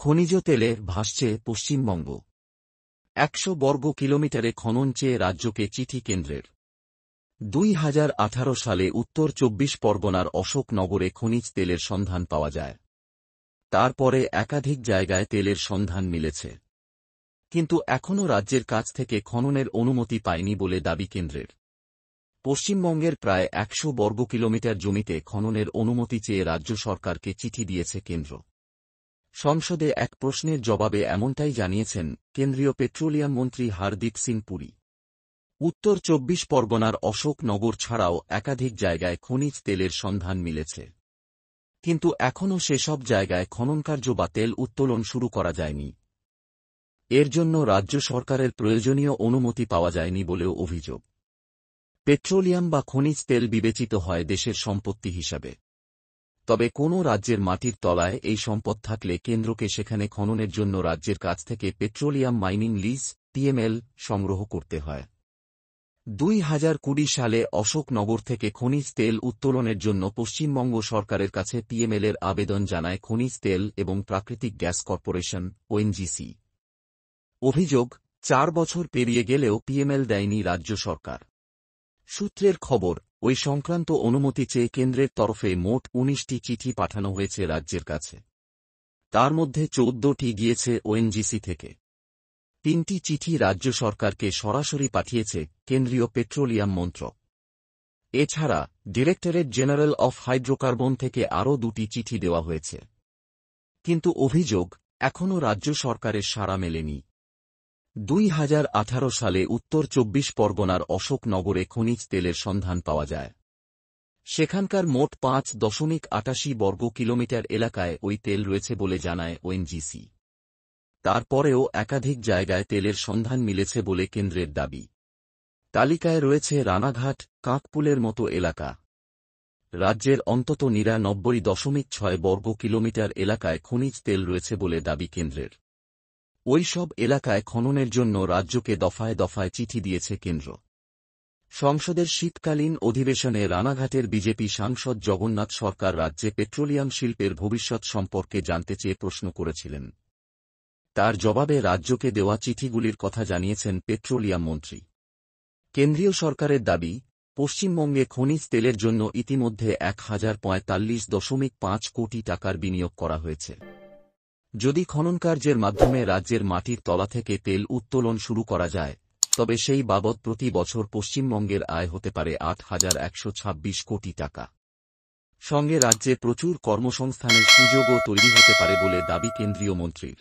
খনিজ তেলে ভাসছে পশ্চিমবঙ্গ। ১০০ বর্গ কিলোমিটারে খনন চেয়ে রাজ্যকে চিঠি কেন্দ্রের। ২০১৮ সালে উত্তর ২৪ পরগনার অশোকনগরে খনিজ তেলের সন্ধান পাওয়া যায়। তারপরে একাধিক জায়গায় তেলের সন্ধান মিলেছে, কিন্তু এখনও রাজ্যের কাছ থেকে খননের অনুমতি পায়নি বলে দাবি কেন্দ্রের। পশ্চিমবঙ্গের প্রায় ১০০ বর্গ কিলোমিটার জমিতে খননের অনুমতি চেয়ে রাজ্য সরকারকে চিঠি দিয়েছে কেন্দ্র। সংসদে এক প্রশ্নের জবাবে এমনটাই জানিয়েছেন কেন্দ্রীয় পেট্রোলিয়াম মন্ত্রী হরদীপ সিং পুরী। উত্তর ২৪ পরগনার অশোকনগর ছাড়াও একাধিক জায়গায় খনিজ তেলের সন্ধান মিলেছে, কিন্তু এখনও সেসব জায়গায় খননকার্য বা তেল উত্তোলন শুরু করা যায়নি। এর জন্য রাজ্য সরকারের প্রয়োজনীয় অনুমতি পাওয়া যায়নি বলেও অভিযোগ। পেট্রোলিয়াম বা খনিজ তেল বিবেচিত হয় দেশের সম্পত্তি হিসাবে। তবে কোনো রাজ্যের মাটির তলায় এই সম্পদ থাকলে কেন্দ্রকে সেখানে খননের জন্য রাজ্যের কাছ থেকে পেট্রোলিয়াম মাইনিং লিজ (পিএমএল) সংগ্রহ করতে হয়। ২০২০ সালে অশোকনগর থেকে খনিজ তেল উত্তোলনের জন্য পশ্চিমবঙ্গ সরকারের কাছে পিএমএল-এর আবেদন জানায় খনিজ তেল এবং প্রাকৃতিক গ্যাস কর্পোরেশন (ওএনজিসি). অভিযোগ, ৪ বছর পেরিয়ে গেলেও পিএমএল দেয়নি রাজ্য সরকার। সূত্রের খবর, ওই সংক্রান্ত অনুমতি চেয়ে কেন্দ্রের তরফে মোট ১৯টি চিঠি পাঠানো হয়েছে রাজ্যের কাছে। তার মধ্যে ১৪টি গিয়েছে ওএনজিসি থেকে। ৩টি চিঠি রাজ্য সরকারকে সরাসরি পাঠিয়েছে কেন্দ্রীয় পেট্রোলিয়াম মন্ত্রক। এছাড়া ডিরেক্টরেট জেনারেল অফ হাইড্রোকার্বন থেকে আরও ২টি চিঠি দেওয়া হয়েছে। কিন্তু অভিযোগ, এখনও রাজ্য সরকারের সাড়া মেলেনি। ২০১৮ সালে উত্তর ২৪ পরগনার অশোকনগরে খনিজ তেলের সন্ধান পাওয়া যায়। সেখানকার মোট ৫.৮৮ বর্গ কিলোমিটার এলাকায় ওই তেল রয়েছে বলে জানায় ওএনজিসি। তারপরেও একাধিক জায়গায় তেলের সন্ধান মিলেছে বলে কেন্দ্রের দাবি। তালিকায় রয়েছে রানাঘাট, কাঁকপুলের মতো এলাকা। রাজ্যের অন্তত ৯৯.৬ বর্গ কিলোমিটার এলাকায় খনিজ তেল রয়েছে বলে দাবি কেন্দ্রের। ওই সব এলাকায় খননের জন্য রাজ্যকে দফায় দফায় চিঠি দিয়েছে কেন্দ্র। সংসদের শীতকালীন অধিবেশনে রানাঘাটের বিজেপি সাংসদ জগন্নাথ সরকার রাজ্যে পেট্রোলিয়াম শিল্পের ভবিষ্যৎ সম্পর্কে জানতে চেয়ে প্রশ্ন করেছিলেন। তার জবাবে রাজ্যকে দেওয়া চিঠিগুলির কথা জানিয়েছেন পেট্রোলিয়াম মন্ত্রী। কেন্দ্রীয় সরকারের দাবি, পশ্চিমবঙ্গে খনিজ তেলের জন্য ইতিমধ্যে ১,০৪৫.৫ কোটি টাকার বিনিয়োগ করা হয়েছে। যদি খননকার্যের মাধ্যমে রাজ্যের মাটির তলা থেকে তেল উত্তোলন শুরু করা যায়, তবে সেই বাবদ প্রতি বছর পশ্চিমবঙ্গের আয় হতে পারে ৮,১২৬ কোটি টাকা। সঙ্গে রাজ্যে প্রচুর কর্মসংস্থানের সুযোগও তৈরি হতে পারে বলে দাবি কেন্দ্রীয় মন্ত্রীর।